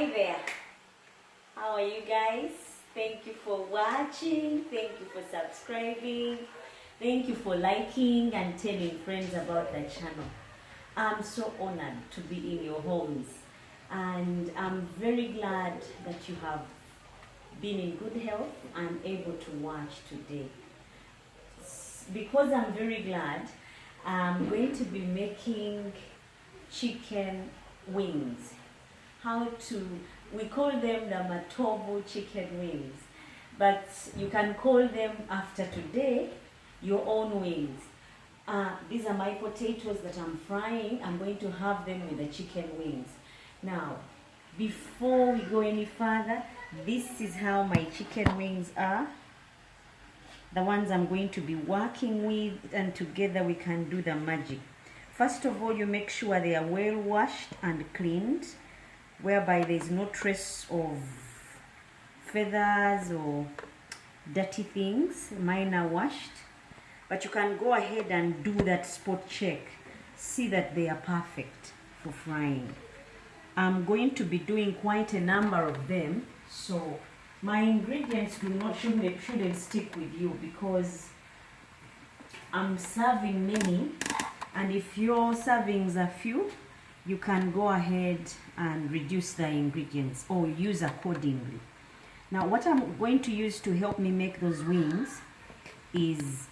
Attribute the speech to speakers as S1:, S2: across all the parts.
S1: Hi there. How are you guys? Thank you for watching. Thank you for subscribing. Thank you for liking and telling friends about the channel. I'm so honored to be in your homes, and I'm very glad that you have been in good health and able to watch today. Because I'm very glad, I'm going to be making chicken wings. We call them the matovu chicken wings, but you can call them after today your own wings. These are my potatoes that I'm frying. I'm going to have them with the chicken wings. Now, before we go any further, this is how my chicken wings are. The ones I'm going to be working with, and together we can do the magic. First of all, you make sure they are well washed and cleaned, whereby there is no trace of feathers or dirty things. Mine are washed, but you can go ahead and do that spot check. See that they are perfect for frying. I'm going to be doing quite a number of them, so my ingredients shouldn't stick with you, because I'm serving many, and if your servings are few, you can go ahead and reduce the ingredients or use accordingly. Now, what I'm going to use to help me make those wings is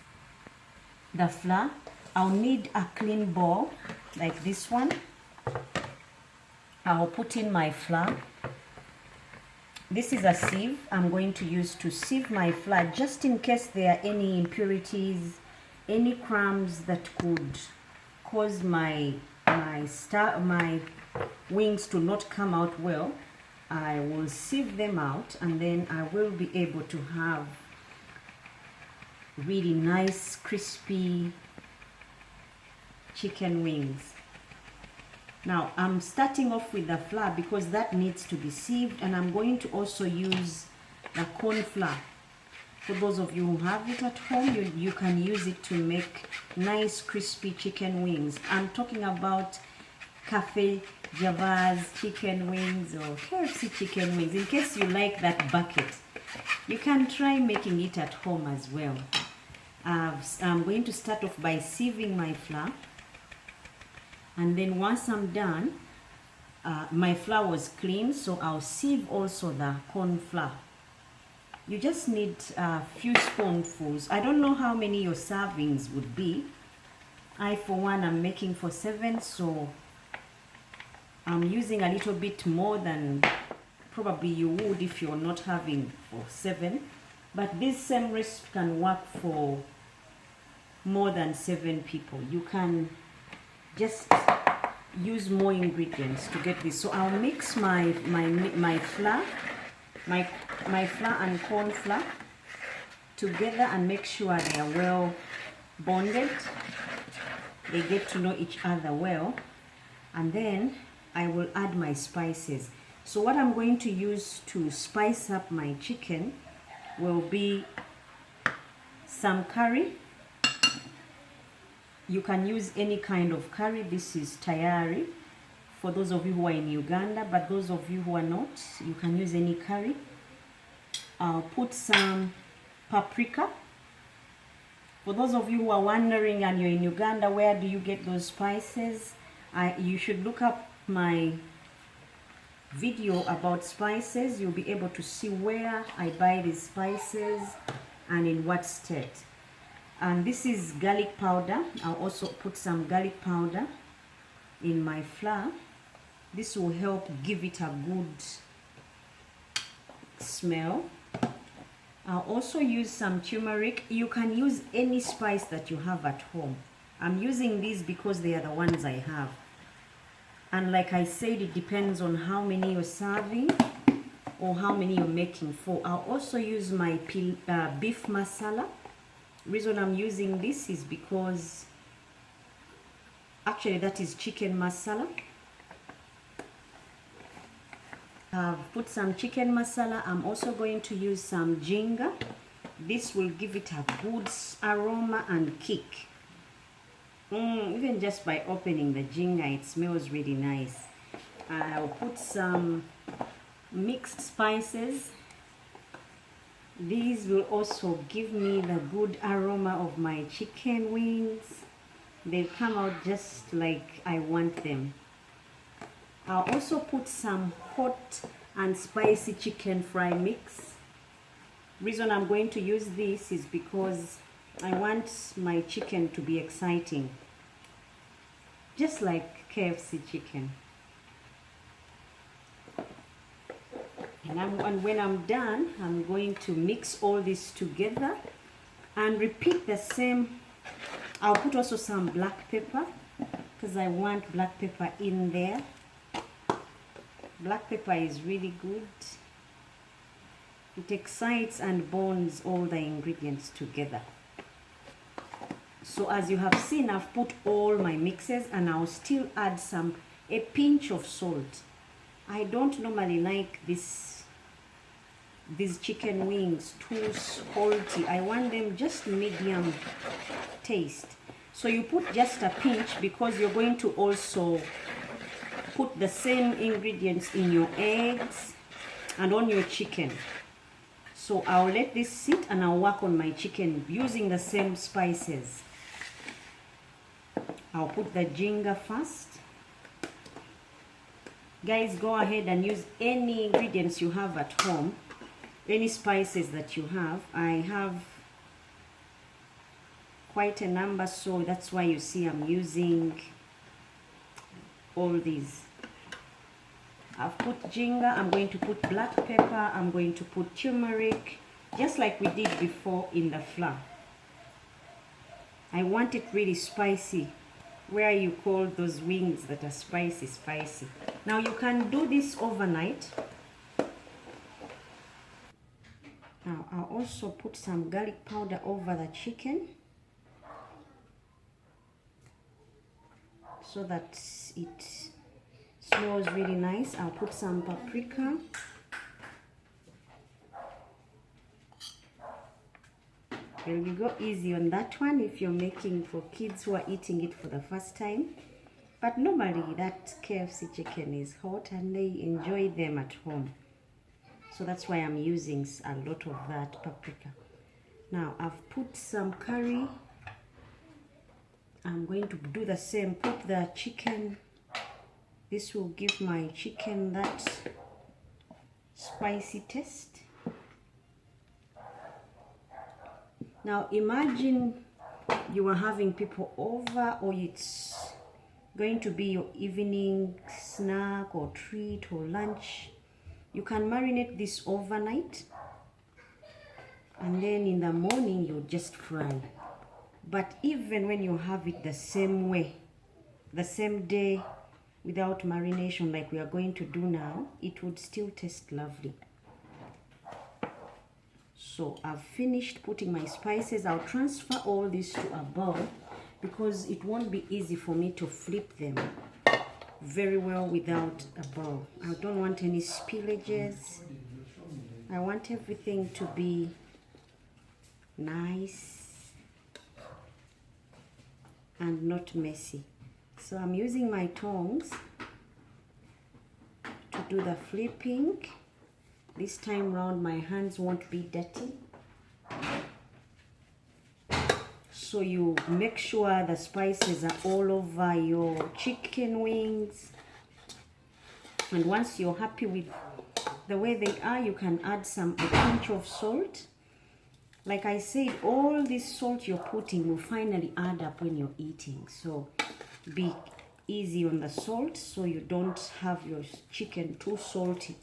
S1: the flour. I'll need a clean bowl like this one. I'll put in my flour. This is a sieve I'm going to use to sieve my flour, just in case there are any impurities, any crumbs that could cause my wings to not come out well. I will sieve them out, and then I will be able to have really nice crispy chicken wings. Now, I'm starting off with the flour because that needs to be sieved, and I'm going to also use the corn flour. For those of you who have it at home, you can use it to make nice crispy chicken wings. I'm talking about Cafe Java's chicken wings or KFC chicken wings. In case you like that bucket, you can try making it at home as well. I'm going to start off by sieving my flour. And then once I'm done, my flour was clean, so I'll sieve also the corn flour. You just need a few spoonfuls. I don't know how many your servings would be. I, for one, am making for 7, so I'm using a little bit more than probably you would if you're not having for 7. But this same recipe can work for more than 7 people. You can just use more ingredients to get this. So I'll mix my flour, my flour and corn flour together, and make sure they are well bonded. They get to know each other well, and then I will add my spices. So what I'm going to use to spice up my chicken will be some curry. You can use any kind of curry. This is tayari for those of you who are in Uganda, but those of you who are not, you can use any curry. I'll put some paprika. For those of you who are wondering and you're in Uganda, where do you get those spices? You should look up my video about spices. You'll be able to see where I buy these spices and in what state. And this is garlic powder. I'll also put some garlic powder in my flour. This will help give it a good smell. I'll also use some turmeric. You can use any spice that you have at home. I'm using these because they are the ones I have. And like I said, it depends on how many you're serving or how many you're making for. I'll also use my beef masala. Reason I'm using this is because actually that is chicken masala. I've put some chicken masala. I'm also going to use some ginger. This will give it a good aroma and kick. Even just by opening the ginger, it smells really nice. I'll put some mixed spices. These will also give me the good aroma of my chicken wings. They come out just like I want them. I'll also put some hot and spicy chicken fry mix. Reason I'm going to use this is because I want my chicken to be exciting, just like KFC chicken. And when I'm done, I'm going to mix all this together and repeat the same. I'll put also some black pepper because I want black pepper in there. Black pepper is really good. It excites and bonds all the ingredients together. So as you have seen, I've put all my mixes, and I'll still add a pinch of salt. I don't normally like these chicken wings too salty. I want them just medium taste. So you put just a pinch because you're going to also put the same ingredients in your eggs and on your chicken. So I'll let this sit and I'll work on my chicken using the same spices. I'll put the ginger first. Guys, go ahead and use any ingredients you have at home, any spices that you have. I have quite a number, so that's why you see I'm using all these. I've put ginger, I'm going to put black pepper, I'm going to put turmeric, just like we did before in the flour. I want it really spicy, where you call those wings that are spicy. Now you can do this overnight. Now I'll also put some garlic powder over the chicken so that it smells really nice. I'll put some paprika. Well, you go easy on that one if you're making for kids who are eating it for the first time. But normally that KFC chicken is hot and they enjoy them at home. So that's why I'm using a lot of that paprika. Now I've put some curry. I'm going to do the same. Put the chicken. This will give my chicken that spicy taste. Now imagine you are having people over, or it's going to be your evening snack or treat or lunch. You can marinate this overnight and then in the morning you just fry. But even when you have it the same way, the same day, without marination like we are going to do now, it would still taste lovely. So I've finished putting my spices. I'll transfer all this to a bowl because it won't be easy for me to flip them very well without a bowl. I don't want any spillages. I want everything to be nice and not messy. So I'm using my tongs to do the flipping. This time round my hands won't be dirty. So you make sure the spices are all over your chicken wings. And once you're happy with the way they are, you can add a pinch of salt. Like I said, all this salt you're putting will finally add up when you're eating. So be easy on the salt so you don't have your chicken too salty.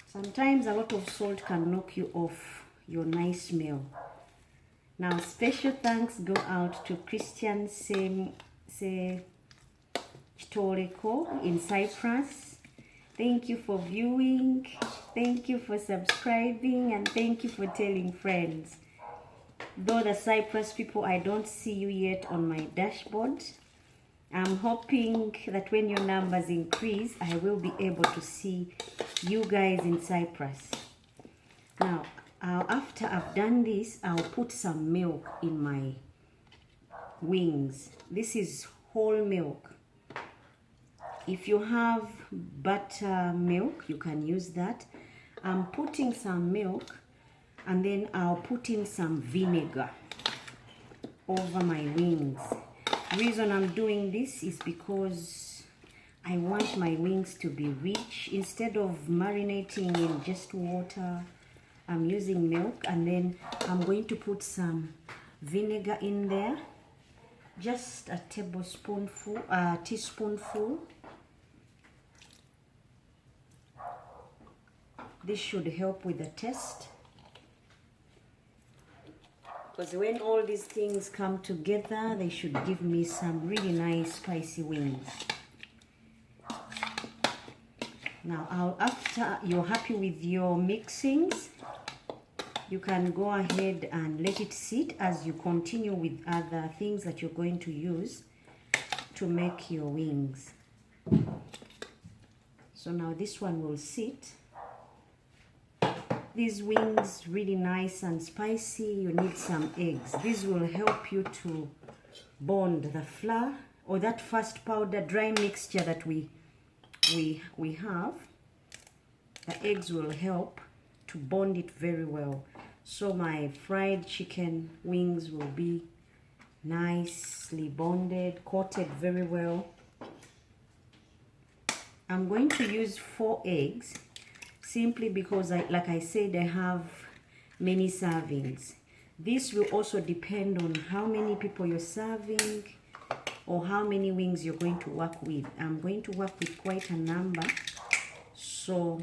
S1: Sometimes a lot of salt can knock you off your nice meal. Now special thanks go out to Christian Chitoreko in Cyprus. Thank you for viewing, thank you for subscribing, and thank you for telling friends. Though the Cyprus people, I don't see you yet on my dashboard. I'm hoping that when your numbers increase, I will be able to see you guys in Cyprus. Now, after I've done this, I'll put some milk in my wings. This is whole milk. If you have buttermilk, you can use that. I'm putting some milk, and then I'll put in some vinegar over my wings. The reason I'm doing this is because I want my wings to be rich. Instead of marinating in just water, I'm using milk, and then I'm going to put some vinegar in there, just a teaspoonful. This should help with the taste, because when all these things come together, they should give me some really nice spicy wings. Now, after you're happy with your mixings, you can go ahead and let it sit as you continue with other things that you're going to use to make your wings. So now this one will sit. These wings really nice and spicy. You need some eggs. This will help you to bond the flour, or that first powder dry mixture that we have. The eggs will help to bond it very well. So my fried chicken wings will be nicely bonded, coated very well. I'm going to use 4 eggs. Simply because, like I said, I have many servings. This will also depend on how many people you're serving or how many wings you're going to work with. I'm going to work with quite a number. So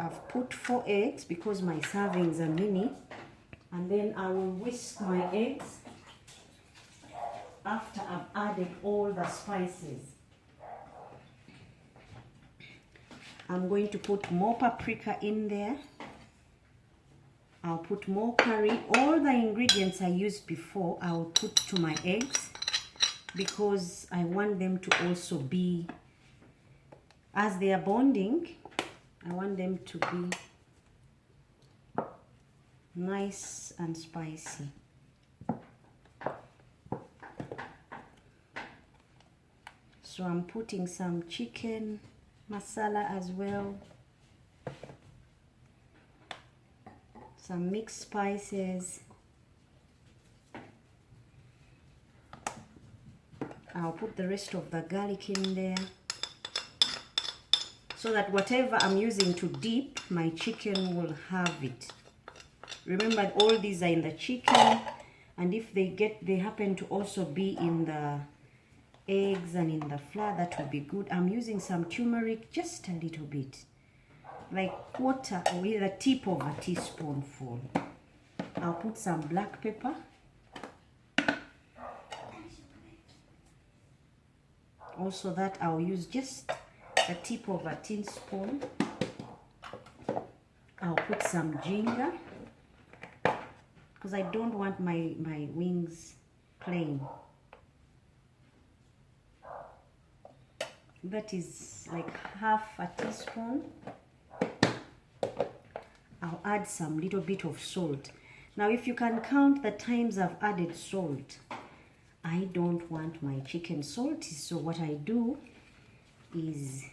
S1: I've put 4 eggs because my servings are many. And then I will whisk my eggs after I've added all the spices. I'm going to put more paprika in there. I'll put more curry. All the ingredients I used before, I'll put to my eggs because I want them to also be, as they are bonding, I want them to be nice and spicy. So I'm putting some chicken masala as well, some mixed spices. I'll put the rest of the garlic in there so that whatever I'm using to dip my chicken will have it. Remember, all these are in the chicken, and if they happen to also be in the eggs and in the flour, that will be good. I'm using some turmeric, just a little bit, like quarter or the tip of a teaspoonful. I'll put some black pepper. Also that I'll use just the tip of a teaspoon. I'll put some ginger because I don't want my wings plain. That is like half a teaspoon. I'll add some little bit of salt. Now if you can count the times I've added salt, I don't want my chicken salty, so what I do is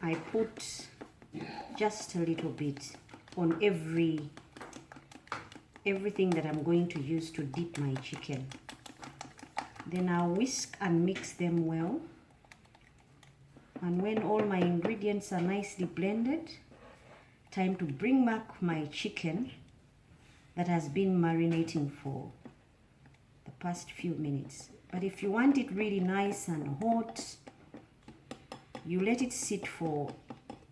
S1: I put just a little bit on everything that I'm going to use to dip my chicken. Then I'll whisk and mix them well. And when all my ingredients are nicely blended, time to bring back my chicken that has been marinating for the past few minutes. But if you want it really nice and hot, you let it sit for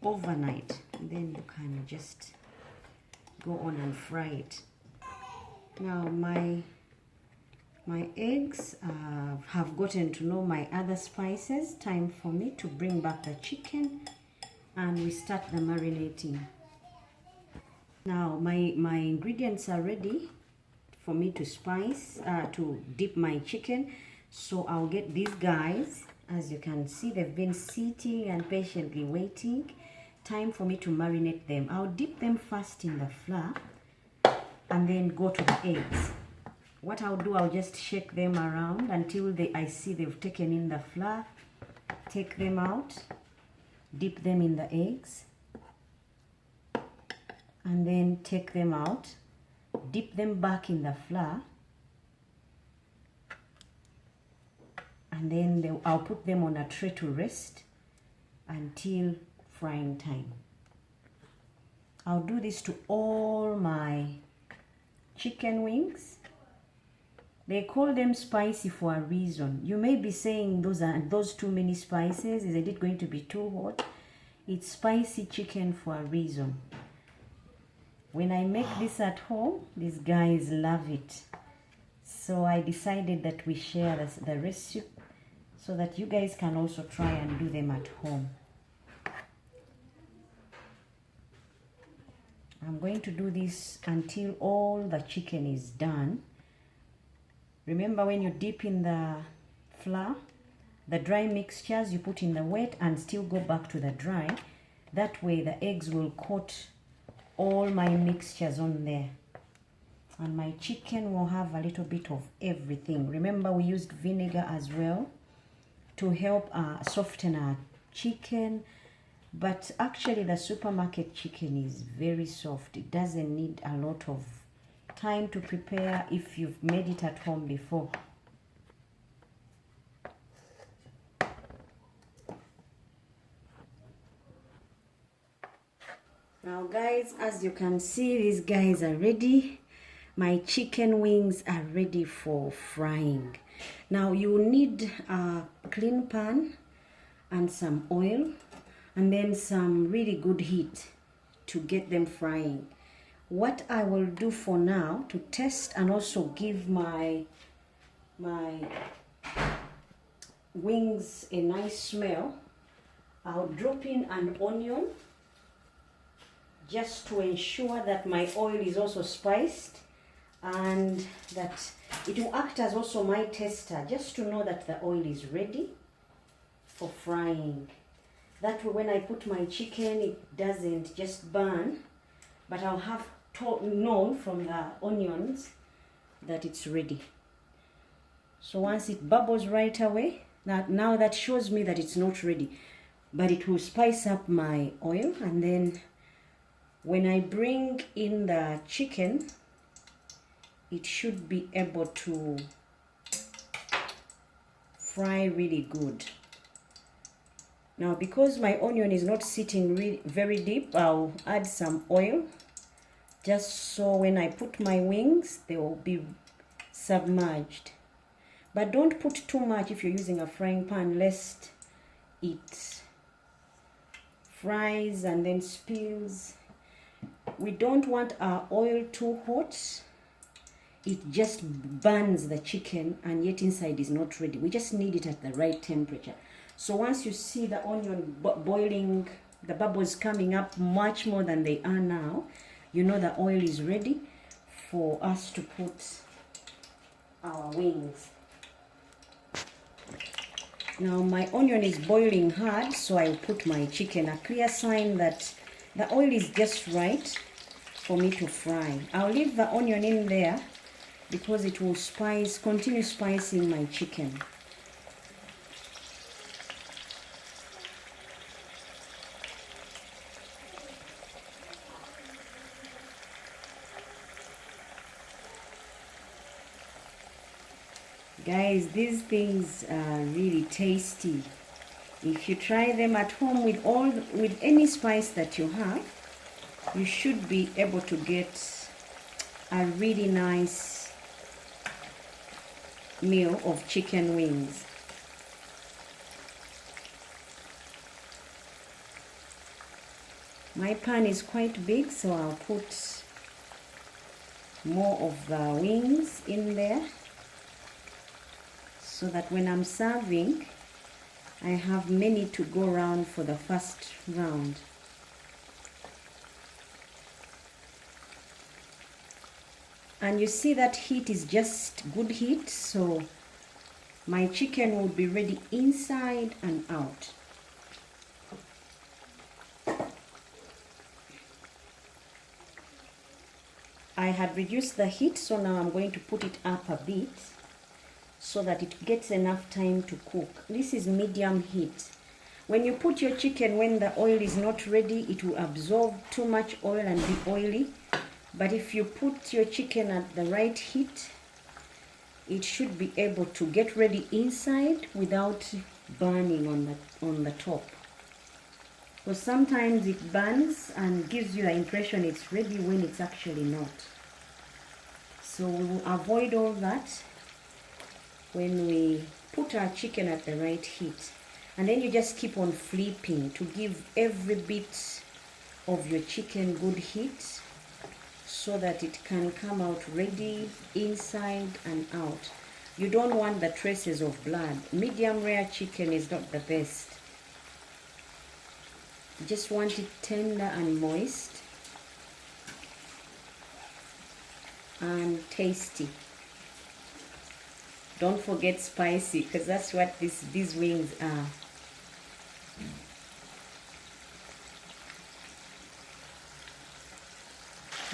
S1: overnight, and then you can just go on and fry it. Now my eggs have gotten to know my other spices. Time for me to bring back the chicken and we start the marinating. Now my ingredients are ready for me to spice, to dip my chicken. So I'll get these guys. As you can see, they've been sitting and patiently waiting. Time for me to marinate them. I'll dip them first in the flour and then go to the eggs. What I'll do, I'll just shake them around until I see they've taken in the flour. Take them out, dip them in the eggs, and then take them out, dip them back in the flour, and then I'll put them on a tray to rest until frying time. I'll do this to all my chicken wings. They call them spicy for a reason. You may be saying those too many spices. Isn't it going to be too hot? It's spicy chicken for a reason. When I make this at home, these guys love it. So I decided that we share the recipe so that you guys can also try and do them at home. I'm going to do this until all the chicken is done. Remember, when you dip in the flour, the dry mixtures you put in the wet and still go back to the dry. That way the eggs will coat all my mixtures on there. And my chicken will have a little bit of everything. Remember, we used vinegar as well to help soften our chicken. But actually the supermarket chicken is very soft. It doesn't need a lot of time to prepare if you've made it at home before. Now guys, as you can see, these guys are ready. My chicken wings are ready for frying. Now you need a clean pan and some oil, and then some really good heat to get them frying. What I will do for now to test and also give my wings a nice smell, I'll drop in an onion just to ensure that my oil is also spiced and that it will act as also my tester, just to know that the oil is ready for frying. That way when I put my chicken, it doesn't just burn, but I'll have known from the onions that it's ready. So once it bubbles right away, now that shows me that it's not ready, but it will spice up my oil. And then when I bring in the chicken, it should be able to fry really good. Now because my onion is not sitting very deep, I'll add some oil just so when I put my wings, they will be submerged. But don't put too much if you're using a frying pan, lest it fries and then spills. We don't want our oil too hot. It just burns the chicken and yet inside is not ready. We just need it at the right temperature. So once you see the onion boiling, the bubbles coming up much more than they are now, you know the oil is ready for us to put our wings. Now my onion is boiling hard, so I'll put my chicken, a clear sign that the oil is just right for me to fry. I'll leave the onion in there because it will continue spicing my chicken. Guys, these things are really tasty. If you try them at home with any spice that you have, you should be able to get a really nice meal of chicken wings. My pan is quite big, so I'll put more of the wings in there, so that when I'm serving, I have many to go around for the first round. And you see that heat is just good heat, so my chicken will be ready inside and out. I had reduced the heat, so now I'm going to put it up a bit so that it gets enough time to cook. This is medium heat. When you put your chicken when the oil is not ready, it will absorb too much oil and be oily. But if you put your chicken at the right heat, it should be able to get ready inside without burning on the top. Because sometimes it burns and gives you the impression it's ready when it's actually not. So we will avoid all that when we put our chicken at the right heat. And then you just keep on flipping to give every bit of your chicken good heat so that it can come out ready inside and out. You don't want the traces of blood. Medium rare chicken is not the best. You just want it tender and moist and tasty. Don't forget spicy, because that's what these wings are.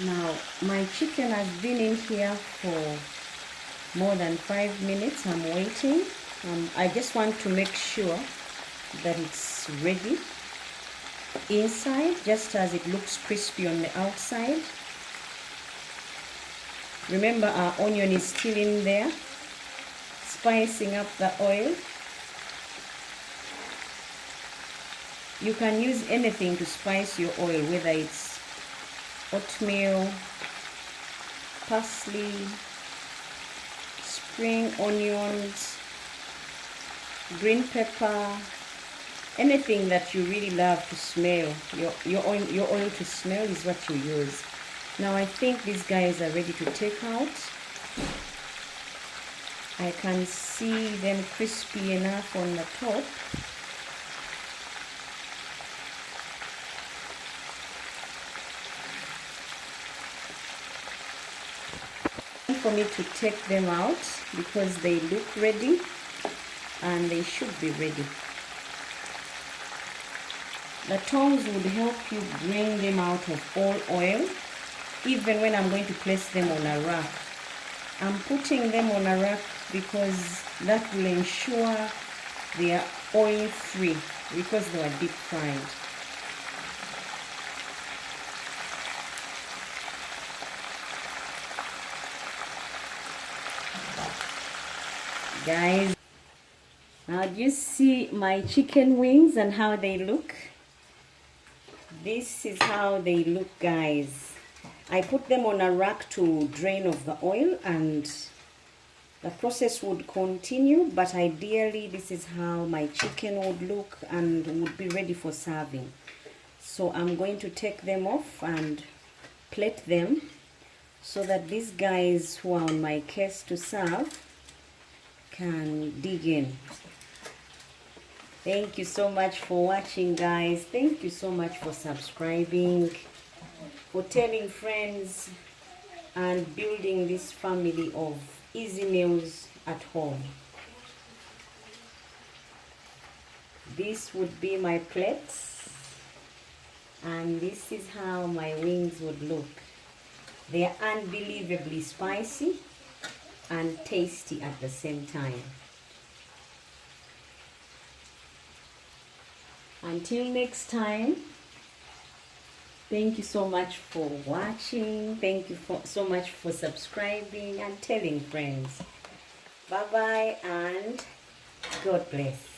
S1: Now my chicken has been in here for more than 5 minutes. I'm waiting. I just want to make sure that it's ready inside, just as it looks crispy on the outside. Remember, our onion is still in there, spicing up the oil. You can use anything to spice your oil, whether it's oatmeal, parsley, spring onions, green pepper, anything that you really love to smell. Your oil to smell is what you use. Now I think these guys are ready to take out. I can see them crispy enough on the top. For me to take them out because they look ready and they should be ready. The tongs would help you bring them out of all oil, even when I'm going to place them on a rack. I'm putting them on a rack because that will ensure they are oil free, because they were deep fried. Guys, now do you see my chicken wings and how they look? This is how they look, guys. I put them on a rack to drain off the oil, and the process would continue, but ideally this is how my chicken would look and would be ready for serving. So I'm going to take them off and plate them so that these guys who are on my case to serve can dig in. Thank you so much for watching, guys. Thank you so much for subscribing, for telling friends, and building this family of easy meals at home. This would be my plates, and this is how my wings would look. They are unbelievably spicy and tasty at the same time. Until next time, thank you so much for watching. Thank you so much for subscribing and telling friends. Bye bye and God bless.